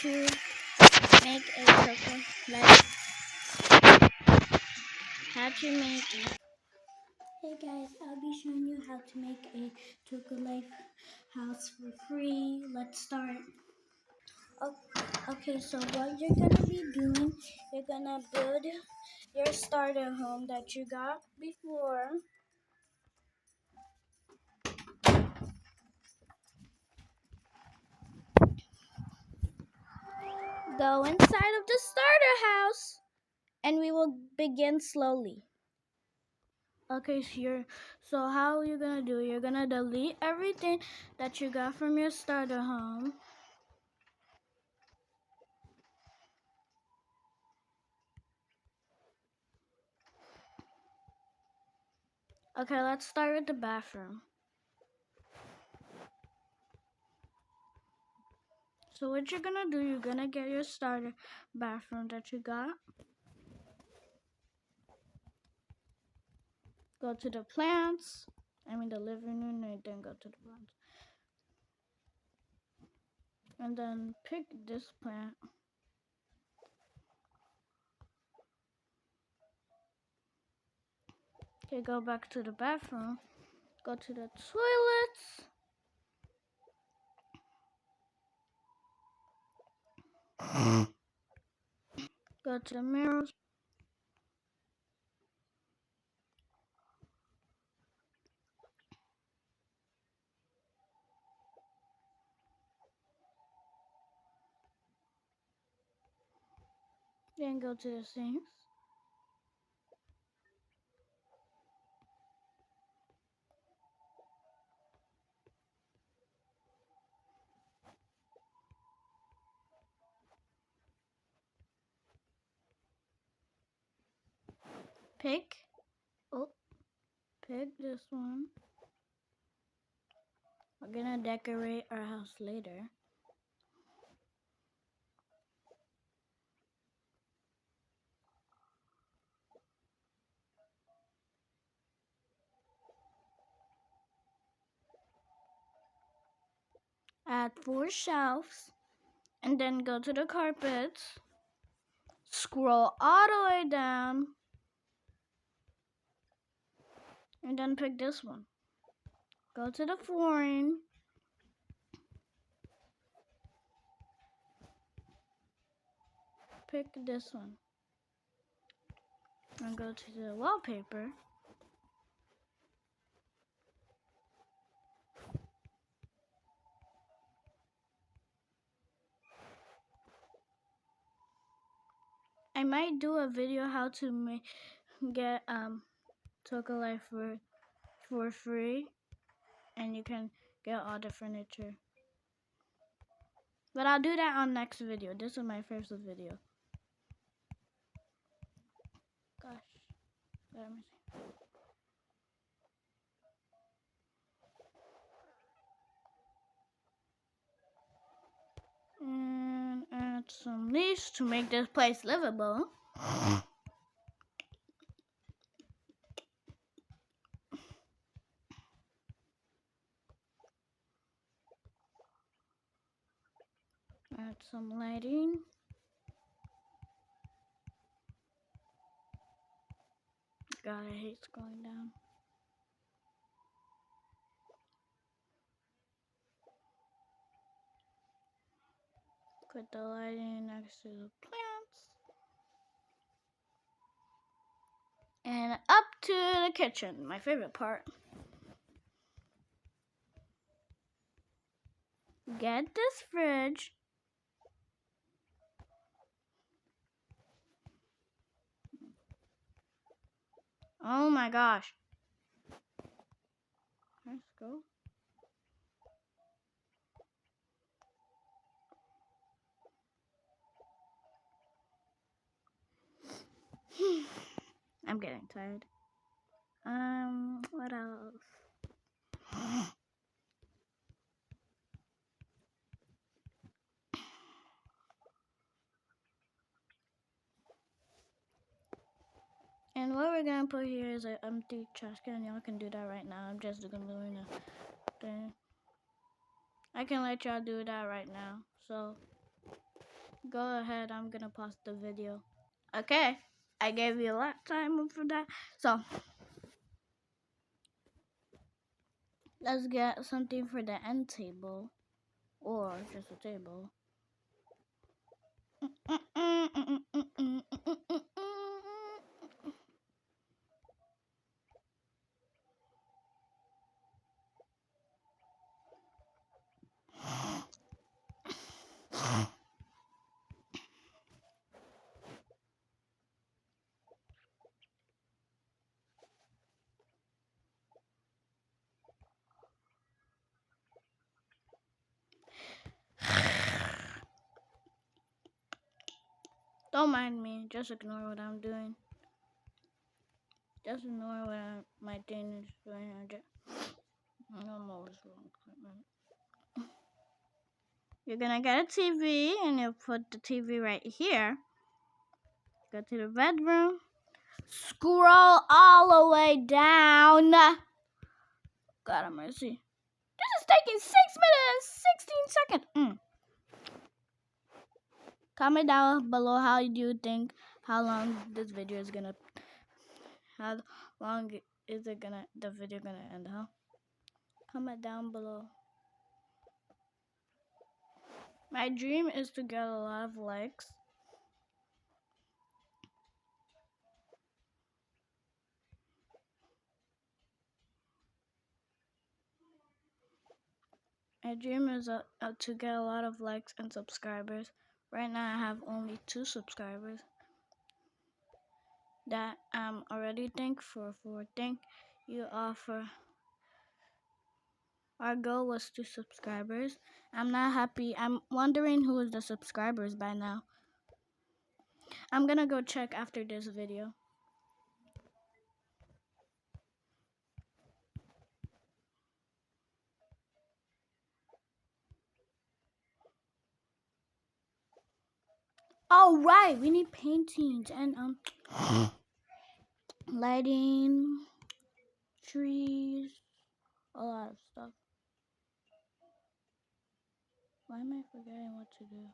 to make a Toca Life. How to make. Hey guys, I'll be showing you how to make a Toca Life house for free. Let's start. Okay, so what you're gonna be doing, you're gonna build your starter home that you got before. Go inside of the starter house and we will begin slowly. Okay, so how you're gonna do, you're gonna delete everything that you got from your starter home. Okay, let's start with the bathroom. So what you're gonna do, you're gonna get your starter bathroom that you got. Go to the plants, the living room, and then go to the plants. And then pick this plant. Okay, go back to the bathroom. Go to the toilets. Go to the mirrors. Then go to the sinks. Pick this one. We're gonna decorate our house later. Add 4 shelves and then go to the carpets. Scroll all the way down and then pick this one. Go to the flooring. Pick this one. And go to the wallpaper. I might do a video how to get Toca Life for free, and you can get all the furniture. But I'll do that on next video. This is my first video. Gosh, let me see. And add some leaves to make this place livable. Add some lighting. God, I hate scrolling down. Put the lighting next to the plants. And up to the kitchen, my favorite part. Get this fridge. Oh my gosh. Let's go. I'm getting tired. What else? And what we're gonna put here is an empty trash can. Y'all can do that right now. I'm just doing the thing. I can let y'all do that right now. So Go ahead, I'm gonna pause the video. Okay, I gave you a lot of time for that. So, let's get something for the end table. Or just a table. Don't mind me. Just ignore what I'm doing. Just ignore what my thing is doing. I don't know what's wrong. You're gonna get a TV and you put the TV right here. Go to the bedroom. Scroll all the way down. God have mercy. This is taking 6 minutes and 16 seconds. Comment down below how you think how long this video is gonna. How long is it gonna? The video gonna end? Huh? Comment down below. My dream is to get a lot of likes. My dream is to get a lot of likes and subscribers. Right now I have only 2 subscribers. That I'm already thankful for. Thank you all for. Our goal was 2 subscribers. I'm not happy. I'm wondering who is the subscribers by now. I'm gonna go check after this video. Oh right, we need paintings and lighting, trees, a lot of stuff. Why am I forgetting what to do?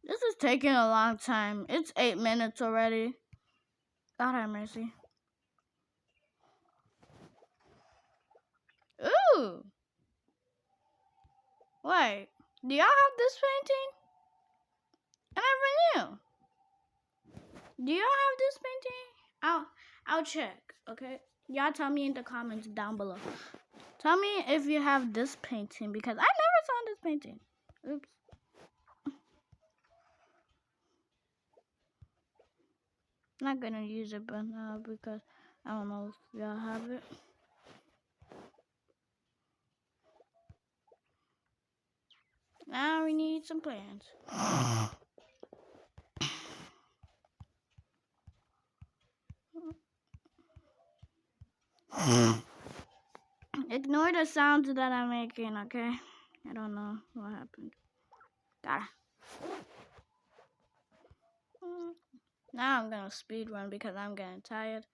This is taking a long time. It's 8 minutes already. God have mercy. Ooh. Wait, do y'all have this painting? I never knew. Do y'all have this painting? I'll check, okay? Y'all tell me in the comments down below. Tell me if you have this painting because I never saw this painting. Oops. I'm not gonna use it but now because I don't know if y'all have it. Now we need some plants. Ignore the sounds that I'm making, okay? I don't know what happened. Gotta. Now I'm gonna speed run because I'm getting tired.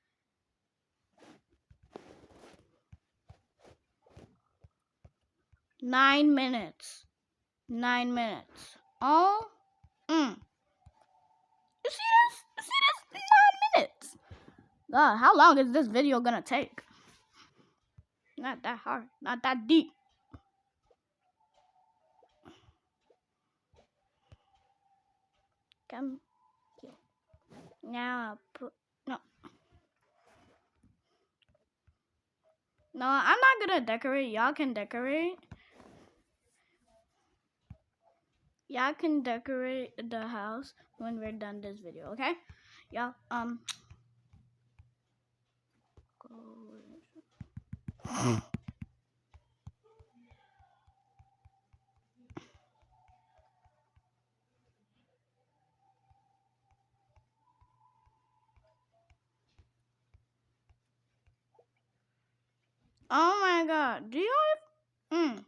9 minutes. 9 minutes. Oh. You see this? You see this? 9 minutes. God, how long is this video gonna take? Not that hard. Not that deep. Come here. Now I'll put no. No, I'm not gonna decorate. Y'all can decorate. Y'all can decorate the house when we're done this video, okay? Y'all, oh my God, do you have,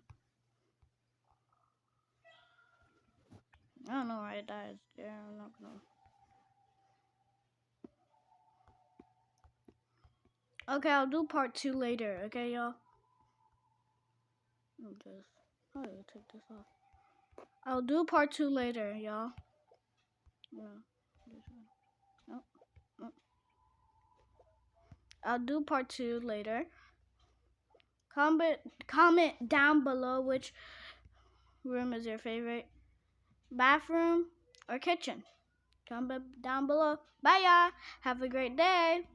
I don't know why that is there, I'm not gonna. Okay, I'll do part 2 later. Okay, y'all. How do I take this off? I'll do part 2 later, y'all. Yeah. Oh, oh. I'll do part 2 later. Comment down below which room is your favorite, bathroom or kitchen. Comment down below. Bye, y'all. Have a great day.